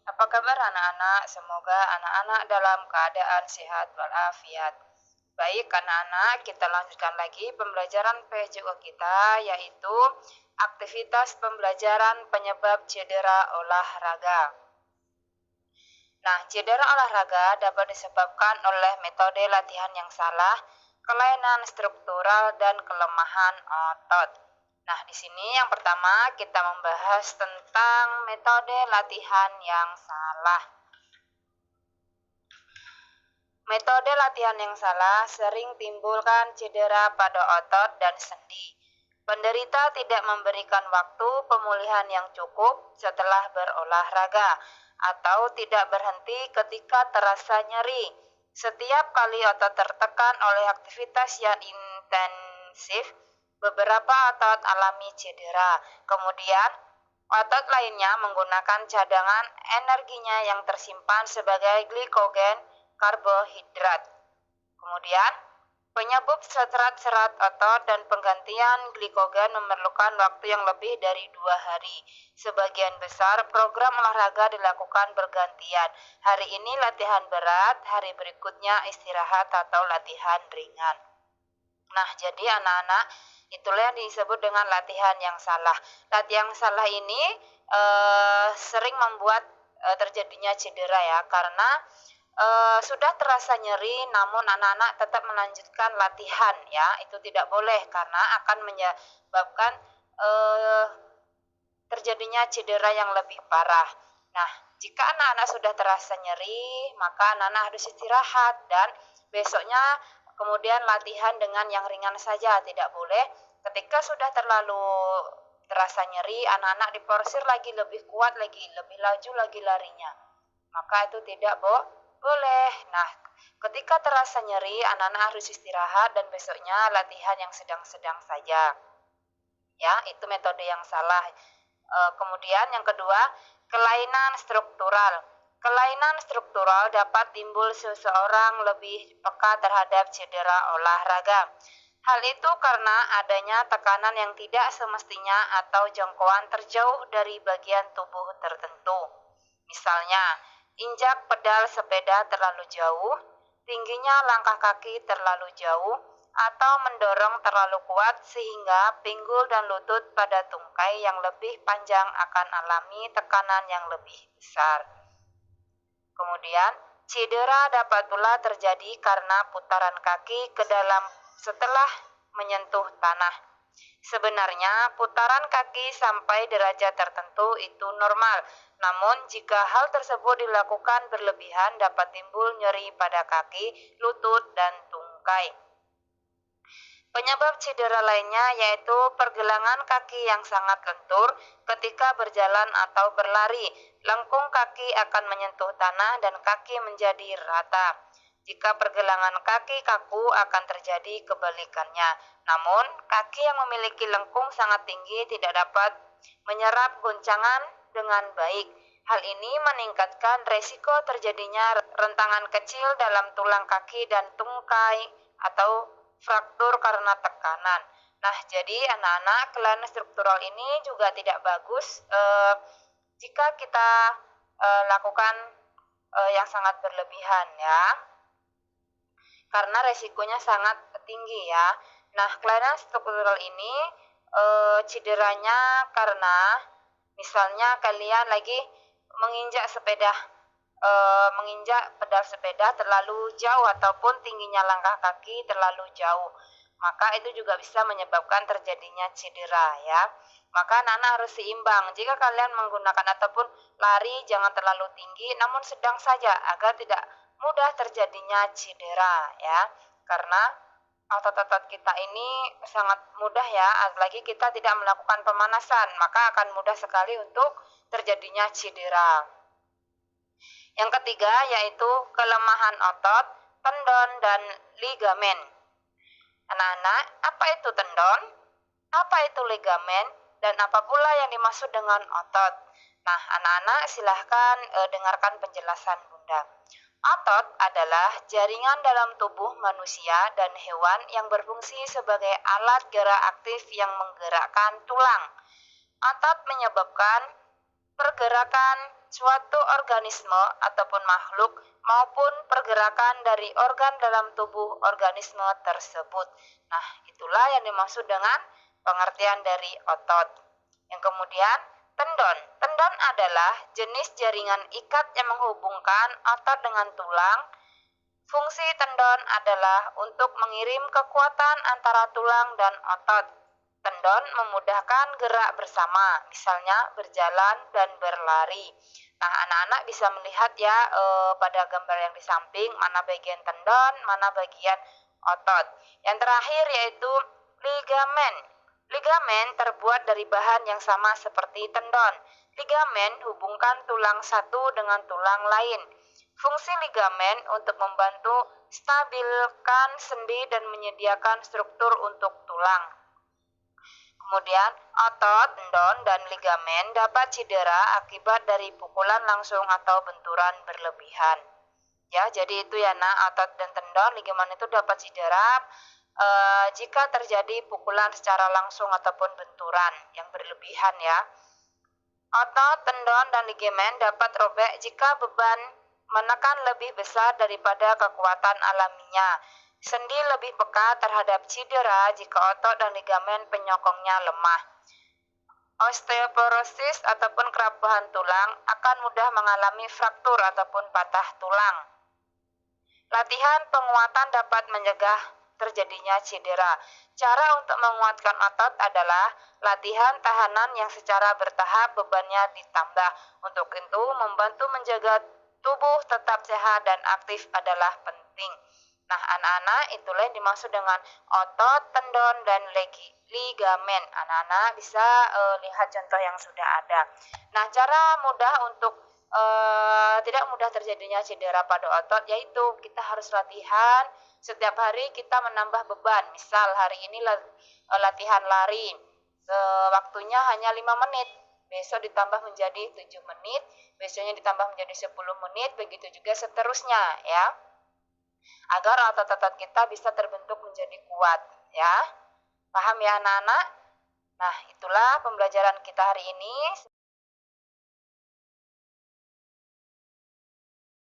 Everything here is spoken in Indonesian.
Apa kabar anak-anak? Semoga anak-anak dalam keadaan sehat walafiat. Baik anak-anak, kita lanjutkan lagi pembelajaran PJO kita, yaitu aktivitas pembelajaran penyebab cedera olahraga. Nah, cedera olahraga dapat disebabkan oleh metode latihan yang salah, kelainan struktural, dan kelemahan otot. Nah, di sini yang pertama kita membahas tentang metode latihan yang salah. Metode latihan yang salah sering timbulkan cedera pada otot dan sendi. Penderita tidak memberikan waktu pemulihan yang cukup setelah berolahraga atau tidak berhenti ketika terasa nyeri. Setiap kali otot tertekan oleh aktivitas yang intensif, beberapa otot alami cedera. Kemudian, otot lainnya menggunakan cadangan energinya yang tersimpan sebagai glikogen, karbohidrat. Kemudian, penyebab serat-serat otot dan penggantian glikogen memerlukan waktu yang lebih dari 2 hari. Sebagian besar program olahraga dilakukan bergantian. Hari ini latihan berat, hari berikutnya istirahat atau latihan ringan. Nah, jadi anak-anak, itulah yang disebut dengan latihan yang salah. Latihan yang salah ini sering membuat terjadinya cedera ya, karena sudah terasa nyeri namun anak-anak tetap melanjutkan latihan ya, itu tidak boleh karena akan menyebabkan terjadinya cedera yang lebih parah. Nah, jika anak-anak sudah terasa nyeri, maka anak-anak harus istirahat dan besoknya kemudian latihan dengan yang ringan saja, tidak boleh ketika sudah terlalu terasa nyeri, anak-anak diporsir lagi lebih kuat lagi, lebih laju lagi larinya. Maka itu tidak boleh. Nah, ketika terasa nyeri, anak-anak harus istirahat dan besoknya latihan yang sedang-sedang saja. Ya, itu metode yang salah. Kemudian yang kedua, kelainan struktural. Kelainan struktural dapat timbul seseorang lebih peka terhadap cedera olahraga. Hal itu karena adanya tekanan yang tidak semestinya atau jangkauan terjauh dari bagian tubuh tertentu. Misalnya, injak pedal sepeda terlalu jauh, tingginya langkah kaki terlalu jauh, atau mendorong terlalu kuat sehingga pinggul dan lutut pada tungkai yang lebih panjang akan alami tekanan yang lebih besar. Kemudian, cedera dapat pula terjadi karena putaran kaki ke dalam setelah menyentuh tanah. Sebenarnya, putaran kaki sampai derajat tertentu itu normal. Namun, jika hal tersebut dilakukan berlebihan dapat timbul nyeri pada kaki, lutut, dan tungkai. Penyebab cedera lainnya yaitu pergelangan kaki yang sangat lentur ketika berjalan atau berlari. Lengkung kaki akan menyentuh tanah dan kaki menjadi rata. Jika pergelangan kaki kaku akan terjadi kebalikannya. Namun, kaki yang memiliki lengkung sangat tinggi tidak dapat menyerap goncangan dengan baik. Hal ini meningkatkan resiko terjadinya rentangan kecil dalam tulang kaki dan tungkai atau fraktur karena tekanan. Nah, jadi anak-anak, kelainan struktural ini juga tidak bagus jika kita lakukan yang sangat berlebihan ya, karena resikonya sangat tinggi ya. Nah, kelainan struktural ini cederanya karena misalnya kalian lagi menginjak pedal sepeda terlalu jauh ataupun tingginya langkah kaki terlalu jauh, maka itu juga bisa menyebabkan terjadinya cedera ya. Maka anak-anak harus seimbang. Jika kalian menggunakan ataupun lari jangan terlalu tinggi namun sedang saja agar tidak mudah terjadinya cedera ya, karena otot-otot kita ini sangat mudah ya, apalagi kita tidak melakukan pemanasan, maka akan mudah sekali untuk terjadinya cedera. Yang ketiga yaitu kelemahan otot, tendon, dan ligamen. Anak-anak, apa itu tendon? Apa itu ligamen? Dan apa pula yang dimaksud dengan otot? Nah, anak-anak silahkan dengarkan penjelasan Bunda. Otot adalah jaringan dalam tubuh manusia dan hewan yang berfungsi sebagai alat gerak aktif yang menggerakkan tulang. Otot menyebabkan pergerakan suatu organisme ataupun makhluk maupun pergerakan dari organ dalam tubuh organisme tersebut. Nah, itulah yang dimaksud dengan pengertian dari otot. Yang kemudian, tendon. Tendon adalah jenis jaringan ikat yang menghubungkan otot dengan tulang. Fungsi tendon adalah untuk mengirim kekuatan antara tulang dan otot. Tendon memudahkan gerak bersama, misalnya berjalan dan berlari. Nah, anak-anak bisa melihat ya pada gambar yang di samping mana bagian tendon, mana bagian otot. Yang terakhir yaitu ligamen. Ligamen terbuat dari bahan yang sama seperti tendon. Ligamen hubungkan tulang satu dengan tulang lain. Fungsi ligamen untuk membantu stabilkan sendi dan menyediakan struktur untuk tulang. Kemudian, otot, tendon, dan ligamen dapat cedera akibat dari pukulan langsung atau benturan berlebihan. Ya, jadi itu ya nak, otot dan tendon, ligamen itu dapat cedera jika terjadi pukulan secara langsung ataupun benturan yang berlebihan ya. Otot, tendon, dan ligamen dapat robek jika beban menekan lebih besar daripada kekuatan alaminya. Sendi lebih peka terhadap cedera jika otot dan ligamen penyokongnya lemah. Osteoporosis ataupun kerapuhan tulang akan mudah mengalami fraktur ataupun patah tulang. Latihan penguatan dapat mencegah terjadinya cedera. Cara untuk menguatkan otot adalah latihan tahanan yang secara bertahap bebannya ditambah. Untuk itu, membantu menjaga tubuh tetap sehat dan aktif adalah penting. Nah, anak-anak, itulah yang dimaksud dengan otot, tendon, dan ligamen. Anak-anak bisa lihat contoh yang sudah ada. Nah, cara mudah untuk tidak mudah terjadinya cedera pada otot yaitu kita harus latihan setiap hari, kita menambah beban. Misal hari ini latihan lari, waktunya hanya 5 menit, besok ditambah menjadi 7 menit, besoknya ditambah menjadi 10 menit, begitu juga seterusnya ya, agar otot-otot kita bisa terbentuk menjadi kuat ya. Paham ya anak-anak? Nah, itulah pembelajaran kita hari ini.